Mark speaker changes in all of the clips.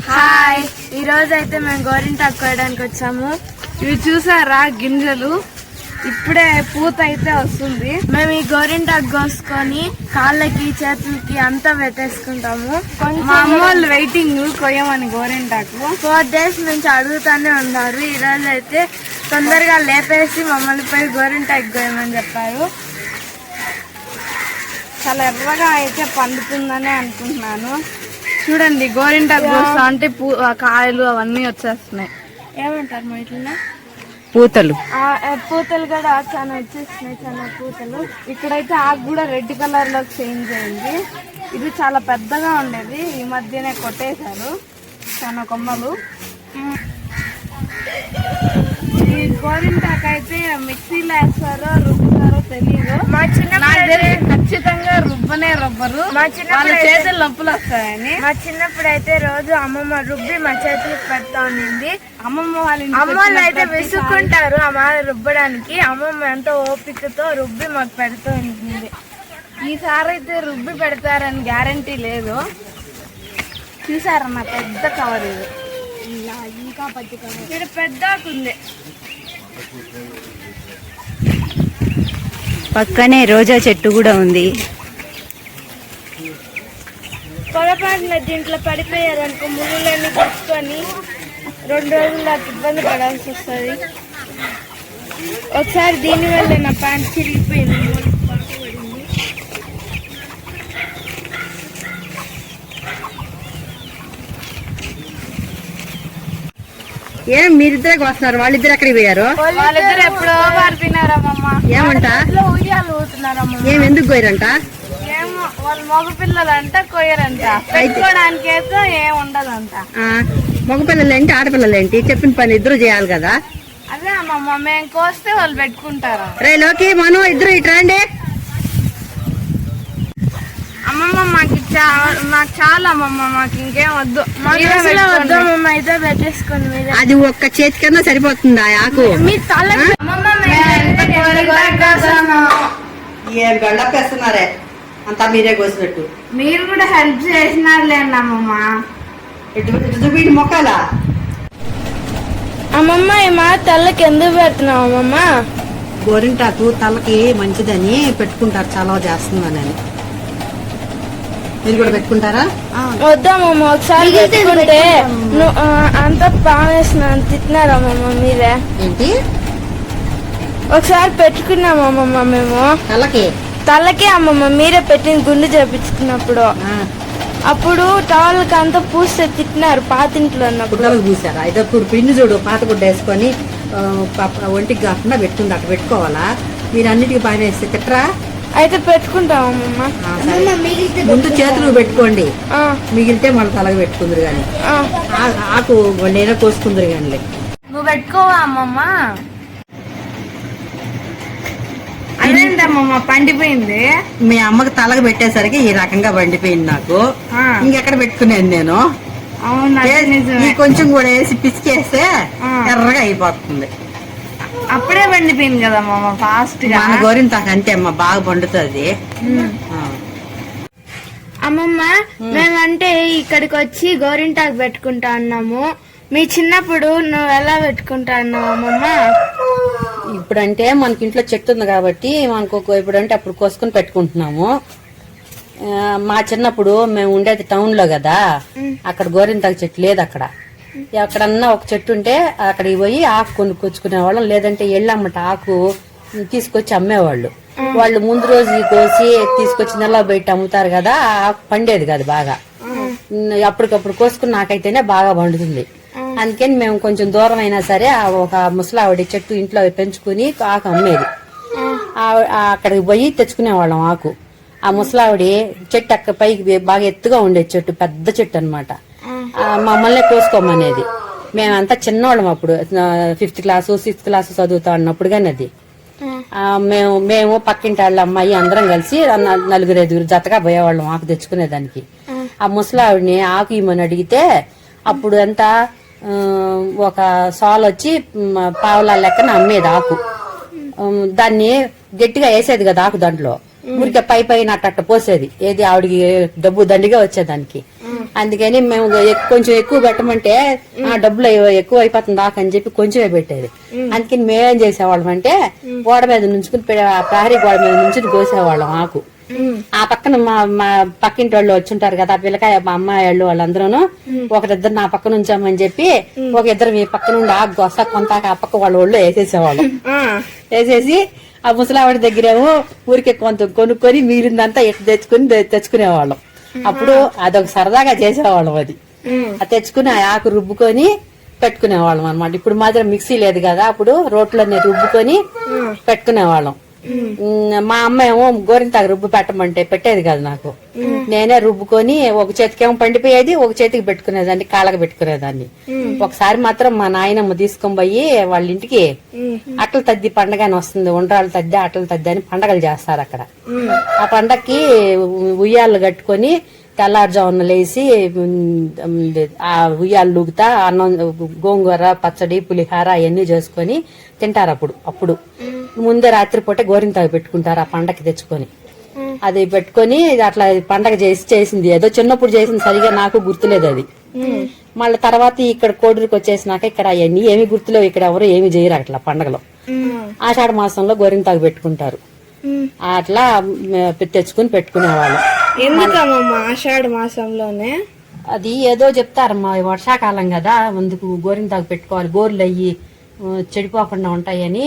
Speaker 1: Hi, ఈ రోజు అయితే మేము గోరింటాకు కోయడానికి వచ్చాము. ఇవి చూసారా గింజలు, ఇప్పుడే పూత అయితే వస్తుంది. మేము ఈ గోరింటాకు కోసుకొని కాళ్ళకి చేతులకి అంతా పెట్టేసుకుంటాము. మా అమ్మ వాళ్ళు వెయిటింగ్ కొయ్యమని గోరింటాకు 4 days నుంచి అడుగుతానే ఉన్నారు. ఈ రోజు అయితే తొందరగా లేపేసి మమ్మల్ని పోయి గోరింటాకు కోయమని చెప్పారు. చాలా ఎర్రగా అయితే పండుతుందని అనుకుంటున్నాను. చూడండి, గోరింటాకు కోస్తా అంటే కాయలు అవన్నీ వచ్చేస్తున్నాయి. ఏమంటారు మా ఇట్లా పూతలు కూడా చాలా వచ్చేస్తున్నాయి, చాలా పూతలు. ఇక్కడైతే ఆకు కూడా రెడ్ కలర్ లో చేంజ్ అయింది. ఇది చాలా పెద్దగా ఉండేది, ఈ మధ్యనే కొట్టేశారు చాలా కొమ్మలు. ఈ గోరింటాకు అయితే మిక్సీలో వేస్తారో రుబ్బుతారో తెలియదు. ఖచ్చితంగా రుబ్బనే రుబ్బరు, వాళ్ళ చేతులు నొప్పులు వస్తాయని. మా చిన్నప్పుడు అయితే రోజు అమ్మమ్మ రుబ్బి మా చేతులకు పెడతా ఉంది. అమ్మమ్మ అయితే విసుక్కుంటారు అమ్మ రుబ్బడానికి. అమ్మమ్మ ఎంతో ఓపికతో రుబ్బి మాకు పెడుతూ ఉంటుంది. ఈసారి అయితే రుబ్బి పెడతారని గ్యారంటీ లేదు. చూసారన్న పెద్ద కవర్ ఇది, ఇంకా పెద్ద ఉంది.
Speaker 2: పక్కనే రోజా చెట్టు కూడా ఉంది.
Speaker 1: పొరపాటున దీంట్లో పడిపోయారనుకో ముళ్ళని కొట్టుకొని 2 రోజులు నాకు ఇబ్బంది పడాల్సి వస్తుంది. ఒకసారి దీనివల్ల నా ప్యాంట్ చిరిగిపోయింది.
Speaker 2: ఏం మీరిద్దరే వస్తున్నారు, వాళ్ళిద్దరు ఎక్కడికి పోయారు?
Speaker 1: వాళ్ళిద్దరు ఎప్పుడో పారిపోయినారమ్మా.
Speaker 2: ఏమంట
Speaker 1: ఉయ్యాలు ఊతున్నారమ్మా.
Speaker 2: ఏం ఎందుకు పోయారంట?
Speaker 1: ఏమో వాళ్ళ మగ పిల్లలంట కొయ్యరంట, పెట్టుకోవడానికి అయితే ఏం ఉండదంట.
Speaker 2: మగపిల్లలు ఏంటి ఆడపిల్లలు ఏంటి? చెప్పిన పని ఇద్దరు చేయాలి కదా.
Speaker 1: అదే అమ్మమ్మ, మేము కోస్తే వాళ్ళు పెట్టుకుంటారు.
Speaker 2: రే లోకి మనం ఇద్దరు ఇటు రండి.
Speaker 1: అమ్మమ్మ మాకు చాలా అమ్మమ్మ, మాకు ఇంకేం వద్దు. వద్దమ్మమ్మ అయితే పెట్టేసుకోండి.
Speaker 2: అది ఒక్క చేతి కన్నా సరిపోతుందా ఆకు? ఏం గళ్ళపేస్తున్నారే అంతా మీరే కోసినట్టు.
Speaker 1: మీరు కూడా హెల్ప్ చేసినారులేండి అమ్మమ్మ.
Speaker 2: వీడి మొక్కలా
Speaker 1: అమ్మమ్మ ఈ మా తల్లకి ఎందుకు పెడుతున్నావు అమ్మమ్మ?
Speaker 2: గోరింటాకు తలకి మంచిదని పెట్టుకుంటారు, చలవ చేస్తుందని. మీరు కూడా పెట్టుకుంటారా?
Speaker 1: వద్దామమ్మ, ఒకసారి పెట్టుకుంటే అంతా పావేసిన తిట్టినారమ్మమ్మ మీరే.
Speaker 2: ఏంటి?
Speaker 1: ఒకసారి పెట్టుకున్నామమ్మమ్మ మేము తలకే అమ్మమ్మ, మీరే పెట్టిన గుండు చేపించుకున్నప్పుడు. అప్పుడు టవల్కి అంతా పూస్తే తిట్టినారు పాతింట్లో ఉన్నప్పుడు.
Speaker 2: పూసారా? ఇదప్పుడు పిండి చూడు, పాత గుడ్డ వేసుకొని ఒంటికి కాకుండా పెట్టుకుంది. అట్లా పెట్టుకోవాలా? మీరు అన్నిటికీ పైన వేస్తే తిట్టరా?
Speaker 1: అయితే పెట్టుకుంటామమ్మా.
Speaker 2: ముందు చేతులు పెట్టుకోండి, మిగిలితే మన తలకి పెట్టుకుందరు గాని. ఆకు నేనే కోసుకుందరు గాని.
Speaker 1: నువ్వు పెట్టుకోవా అమ్మమ్మ? అదేంటమ్మమ్మ పండిపోయింది?
Speaker 2: మీ అమ్మకి తలకి పెట్టేసరికి ఈ రకంగా పండిపోయింది. నాకు ఇంకెక్కడ పెట్టుకునేది నేను. కొంచెం కూడా వేసి పిసికేస్తే ఎర్రగా అయిపోతుంది.
Speaker 1: అప్పుడే పండిపోయింది కదమ్మా ఫాస్ట్ గా.
Speaker 2: గోరింటాకు అంతే అమ్మ, బాగా పండుతుంది.
Speaker 1: అమ్మమ్మ మేమంటే ఇక్కడికి వచ్చి గోరింటాకు పెట్టుకుంటా అన్నాము. మీ చిన్నప్పుడు నువ్వు ఎలా పెట్టుకుంటా అన్నావు అమ్మమ్మ?
Speaker 2: ఇప్పుడంటే మనకి ఇంట్లో చెట్టు ఉంది కాబట్టి మనకు ఇప్పుడంటే అప్పుడు కోసుకుని పెట్టుకుంటున్నాము. మా చిన్నప్పుడు మేము ఉండేది టౌన్ లో కదా, అక్కడ గోరింటాకు చెట్టు లేదు. అక్కడ ఎక్కడన్నా ఒక చెట్టు ఉంటే అక్కడికి పోయి ఆకు కొనుక్కొచ్చుకునే వాళ్ళం. లేదంటే ఎళ్ళమ్మట ఆకు తీసుకొచ్చి అమ్మేవాళ్ళు. వాళ్ళు ముందు రోజు కోసి తీసుకొచ్చి నెల బయట అమ్ముతారు కదా, ఆ ఆకు పండేది కాదు బాగా. అప్పటికప్పుడు కోసుకుని నాకైతేనే బాగా పండుతుంది. అందుకని మేము కొంచెం దూరం అయినా సరే ఒక ముసలావిడి చెట్టు ఇంట్లో పెంచుకుని ఆకు అమ్మేది. అక్కడికి పోయి తెచ్చుకునేవాళ్ళం ఆకు. ఆ ముసలావిడి చెట్టు పైకి బాగా ఎత్తుగా ఉండేది, చెట్టు పెద్ద చెట్టు అనమాట. మమ్మల్ని కోసుకోమనేది. మేమంతా చిన్నవాళ్ళం అప్పుడు, 5th క్లాసు 6th క్లాసు చదువుతా అన్నప్పుడు కానీ అది. మేము పక్కింటి వాళ్ళ అమ్మాయి అందరం కలిసి 4-5 జతగా పోయేవాళ్ళం ఆకు తెచ్చుకునేదానికి. ఆ ముసలావిడిని ఆకు ఇమ్మని అడిగితే అప్పుడు అంతా ఒక సాల్ వచ్చి పావుల లెక్కన అమ్మేది ఆకు. దాన్ని గట్టిగా వేసేది కదా ఆకు, దాంట్లో ఊరికే పైన అట్ట పోసేది. ఏది ఆవిడికి డబ్బు దండిగా వచ్చేదానికి. అందుకని మేము కొంచెం ఎక్కువ పెట్టమంటే ఆ డబ్బులు ఎక్కువ అయిపోతుంది దాకా అని చెప్పి కొంచెమే పెట్టేది. అందుకని మేమేం చేసేవాళ్ళం అంటే గోడ మీద నుంచుకుని ప్రహరీ గోడ మీద నుంచి కోసేవాళ్ళం ఆకు. ఆ పక్కన మా పక్కింటి వాళ్ళు వచ్చుంటారు కదా పిల్లకాయ మా అమ్మాయి వాళ్ళు వాళ్ళందరూ ఒకరిద్దరు నా పక్క నుంచామని చెప్పి ఒక ఇద్దరు మీ పక్క నుండి ఆకు కోస్తా కొంత ఆ పక్క వాళ్ళ ఒళ్ళు వేసేసేవాళ్ళం. వేసేసి ఆ ముసలావిడి దగ్గరేమో ఊరికే కొంత కొనుక్కొని మిగిలిందంతా ఎట్టు తెచ్చుకునేవాళ్ళం. అప్పుడు అదొక సరదాగా చేసేవాళ్ళం. అది తెచ్చుకుని ఆ ఆకు రుబ్బుకొని పెట్టుకునేవాళ్ళం అనమాట. ఇప్పుడు మాత్రం మిక్సీ లేదు కదా, అప్పుడు రోట్లోనే రుబ్బుకొని పెట్టుకునేవాళ్ళం. మా అమ్మ ఏమో గోరింతాకు రుబ్బు పెట్టమంటే పెట్టేది కాదు నాకు. నేనే రుబ్బుకొని ఒక చేతికేమో పండిపోయేది, ఒక చేతికి పెట్టుకునేదాన్ని, కాళ్ళకి పెట్టుకునేదాన్ని. ఒకసారి మాత్రం మా నాయనమ్మ తీసుకొని పోయి వాళ్ళ ఇంటికి అట్ల తద్ది పండగ అని వస్తుంది, ఉండ్రాళ్ళ తద్ది అట్ల తద్ది అని పండగలు చేస్తారు అక్కడ. ఆ పండగకి ఉయ్యాలు కట్టుకొని తెల్లారుజామున లేసి ఆ ఉయ్యాలు లూగుతా అన్నం గోంగూర పచ్చడి పులిహార అవన్నీ చేసుకొని తింటారు. అప్పుడు ముందే రాత్రిపూట గోరింతాకు పెట్టుకుంటారు ఆ పండగకి తెచ్చుకొని. అది పెట్టుకొని అట్లా పండగ చేసింది ఏదో చిన్నప్పుడు చేసింది, సరిగా నాకు గుర్తులేదు అది. మళ్ళీ తర్వాత ఇక్కడ కోడూరుకి వచ్చేసినాక ఇక్కడ అవన్నీ ఏమి గుర్తులేవు, ఇక్కడ ఎవరు ఏమి చేయరు అట్లా పండగలో. ఆషాఢ మాసంలో గోరింతాకు పెట్టుకుంటారు, అట్లా తెచ్చుకుని పెట్టుకునేవాళ్ళం.
Speaker 1: ఎందుకమ్మా ఆషాఢ మాసంలోనే?
Speaker 2: అది ఏదో చెప్తారమ్మా, వర్షాకాలం కదా అందుకు గోరింతాకు పెట్టుకోవాలి, గోర్లు అయ్యి చెడిపోకుండా ఉంటాయని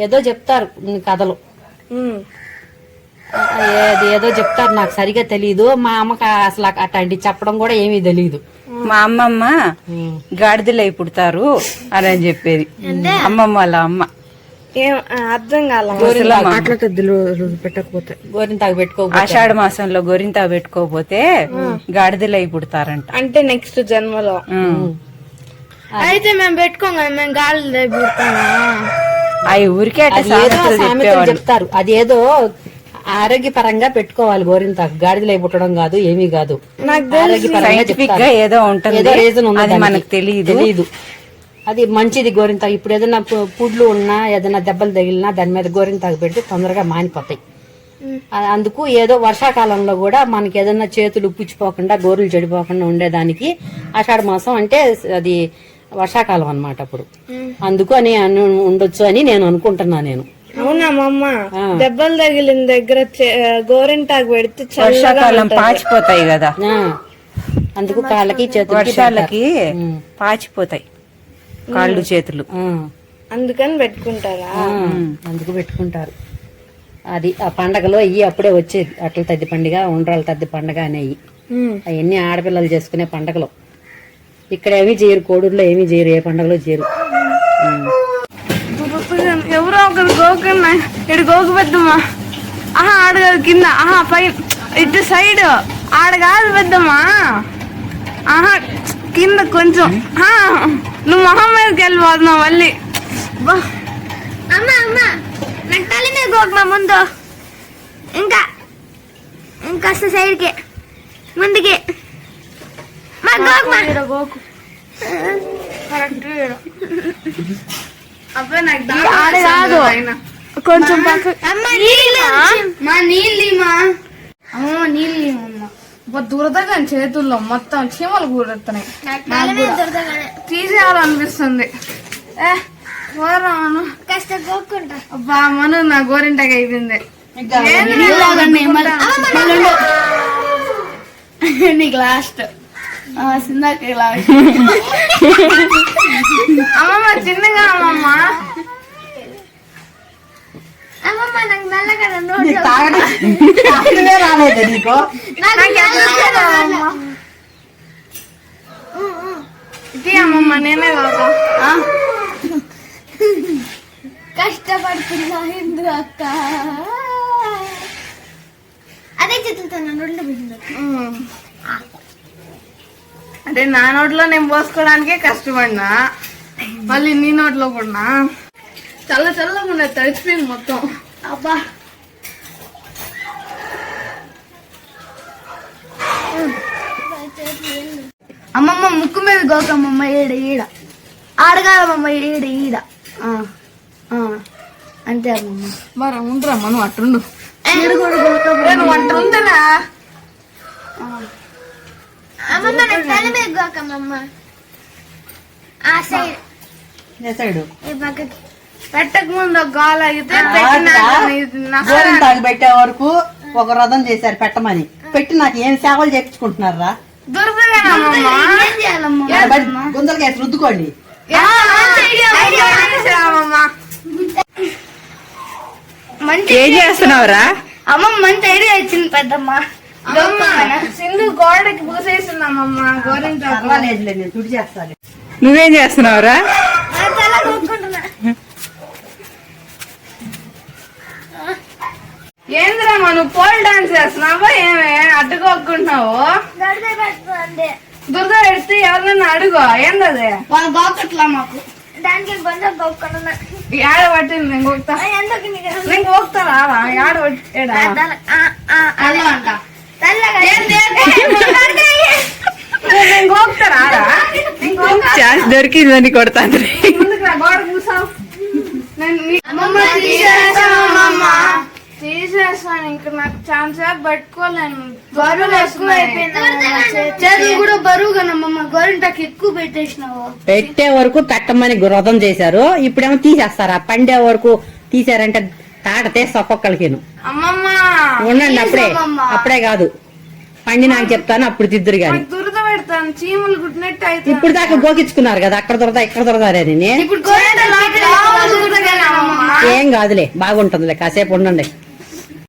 Speaker 2: ఏదో చెప్తారు కథలు. అది ఏదో చెప్తారు, నాకు సరిగా తెలియదు. మా అమ్మకి అసలు అట్లాంటి చెప్పడం కూడా ఏమీ తెలియదు.
Speaker 3: మా అమ్మమ్మ గాడిదలు అయి పుడతారు అని చెప్పేది అమ్మమ్మ వాళ్ళ అమ్మ.
Speaker 1: ఏం అర్థం కాల.
Speaker 2: పెట్టకపోతే గోరింతాకు పెట్టుకోకపోతే,
Speaker 3: ఆషాఢ మాసంలో గోరింతాకు పెట్టుకోకపోతే గాడిదలు అయి పుడతారంట.
Speaker 1: అంటే నెక్స్ట్ జన్మలో. అయితే మేము పెట్టుకోం కదా, మేము గాలి పుడతామా?
Speaker 3: అవి ఊరికే
Speaker 2: చెప్తారు. అదేదో ఆరోగ్యపరంగా పెట్టుకోవాలి గోరింతాకు, గాడిదలు అయి పుట్టడం కాదు, ఏమీ కాదు.
Speaker 3: సైంటిఫిక్ గా ఏదో ఉంటుంది, రీజన్ ఉంది, మనకు తెలియదు.
Speaker 2: అది మంచిది గోరింతాకు. ఇప్పుడు ఏదైనా పుడ్లు ఉన్నా ఏదైనా దెబ్బలు తగిలినా దాని మీద గోరింతాకు పెడితే తొందరగా మానిపోతాయి. అందుకు ఏదో వర్షాకాలంలో కూడా మనకి ఏదైనా చేతులు పుచ్చిపోకుండా గోరులు చెడిపోకుండా ఉండేదానికి ఆషాఢ మాసం అంటే అది వర్షాకాలం అన్నమాట అప్పుడు. అందుకు అని ఉండొచ్చు అని నేను అనుకుంటున్నా. నేను
Speaker 1: అవునా మమ్మ, దెబ్బలు తగిలిన దగ్గర గోరింటాకు పెడితే
Speaker 3: వర్షాకాలం పాచిపోతాయి కదా,
Speaker 2: అందుకు కాళ్ళకి చేతులు
Speaker 3: వర్షాలకి పాచిపోతాయి కాళ్ళు చేతులు,
Speaker 1: అందుకని పెట్టుకుంటారా?
Speaker 2: అందుకు పెట్టుకుంటారు. అది ఆ పండగలో అయ్యి అప్పుడే వచ్చేది, అట్ల తద్ది పండుగ, ఉండ్రాళ్ళ తద్ది పండుగ అనేవి. అవన్నీ ఆడపిల్లలు చేసుకునే పండగలు. ఇక్కడ ఏమీ చేయరు, కోడూరులో ఏమీ చేయరు, ఏ పండగలో చేయరు.
Speaker 1: ఎవరో ఒకరు గోకన్నా ఇటు గోకు పెద్దమ్మా. ఆహా ఆడ కాదు కింద, ఆహా పై ఇటు సైడ్ ఆడ కాదు పెద్దమ్మా, ఆహా కింద కొంచెం. నువ్వు మొహం మీదకి వెళ్ళిపోతున్నావు మళ్ళీ. అమ్మా అమ్మా నాకు తల్లి మీద గోకుమా ముందు, ఇంకా ఇంకాస్త సైడ్కి ముందుకి గోకు. అబ్బాయి నాకు కాదు కొంచెం నీళ్ళు దురదగా చేతుల్లో మొత్తం చీమలు కూడుతున్నాయి, తీసేయాలనిపిస్తుంది. అబ్బా మను నా గోరింటగా అయిపోయింది. నీకు లాస్ట్ అమ్మమ్మ చిన్నగా అమ్మమ్మ ఇది అమ్మమ్మ నేనే కాదు
Speaker 4: కష్టపడుతున్నా హిందూ అక్క, అదే చెప్తున్నా.
Speaker 1: అంటే నా నోట్లో నేను పోసుకోవడానికే కష్టపడినా, మళ్ళీ నీ నోట్లో కూడా చల్ల చల్లగా తడిచిపోయింది మొత్తం.
Speaker 4: అబ్బా అమ్మమ్మ ముక్కు మీద గోకమ్మమ్మ, ఈడ ఈడ ఆడగాలమ్మమ్మ, ఈడ ఈడ అంతే అమ్మమ్మ.
Speaker 1: మరి ఉండరా మనం అట్టుండు, వంట ఉందనా?
Speaker 4: తల మీద గోకమ్మ ఆ సైడ్
Speaker 2: చేసాడు
Speaker 4: ఈ పక్కకి
Speaker 1: పెట్టక ముందు ఒక గాలి అయితే
Speaker 2: గోరింటాకు పెట్టే వరకు ఒక వ్రతం చేశారు పెట్టమని పెట్టి నాకు ఏం సేవలు చేయించుకుంటున్నారా
Speaker 4: ఏం చేయాలమ్మా
Speaker 2: గుంజలకి వేసి రుద్దుకోండి.
Speaker 4: మంచి
Speaker 3: ఏం చేస్తున్నావురా?
Speaker 4: అమ్మ మంచి ఐడియా ఇచ్చింది పెద్దమ్మ.
Speaker 1: సింధు గోడకి పూసేసిందమ్మమ్మ గోరింటాకు.
Speaker 2: పర్వాలేదులే, నేను తుడి చేస్తాను.
Speaker 3: నువ్వేం చేస్తున్నావురా?
Speaker 4: నా తల కొట్టుకుంటున్నా.
Speaker 1: ఏంద్రమ్మా నువ్వు పోల్ డాన్స్ చేస్తున్నావా? ఏమే అడ్డుకోకుంటున్నావు?
Speaker 4: గడిద పెట్టుకోండి.
Speaker 1: దుర్గా పెడితే ఎవరినన్నా అడుగు. ఏందది?
Speaker 4: వాళ్ళ గోకట్లా మాకు దానికి కొంచెం గోక్కున్నా.
Speaker 1: ఏడ పట్టింది నేను గోక్తా.
Speaker 4: ఎందుకు నీకు
Speaker 1: నేను గోక్తారా? ఏడ పట్టేడా?
Speaker 4: అలా అంట
Speaker 1: నేను గోక్తారా? నేను గోక్తా.
Speaker 3: ఛాన్స్ దొరికిందని కొడతాను.
Speaker 1: ముందుకు రా, గోడ కూర్చోవు. తీసేస్తాను. ఇంకా నాకు ఛాన్స్ పట్టుకోలేను.
Speaker 4: బరువు ఎక్కువ చేతులు కూడా బరువు కనమ్మమ్మ. గోరింటాకి ఎక్కువ పెట్టేసినావు.
Speaker 2: పెట్టే వరకు పెట్టమని వ్రతం చేశారు, ఇప్పుడేమో తీసేస్తారా? పండే వరకు తీసారంటే తాట తీసి ఒక్కొక్కరికేను.
Speaker 1: అమ్మమ్మ
Speaker 2: ఉండండి, అప్పుడే కాదు పండి నాకు చెప్తాను, అప్పుడు తిద్దురు గాని.
Speaker 1: దురద పెడతాను. చీమలు గుట్టినట్టు అయితే
Speaker 2: ఇప్పుడు దాకా గోకించుకున్నారు కదా, అక్కడ దొరదా ఇక్కడ దొరదారని.
Speaker 4: ఇప్పుడు గోరింటాకి
Speaker 2: ఏం కాదులే, బాగుంటుందిలే, కాసేపు ఉండండి.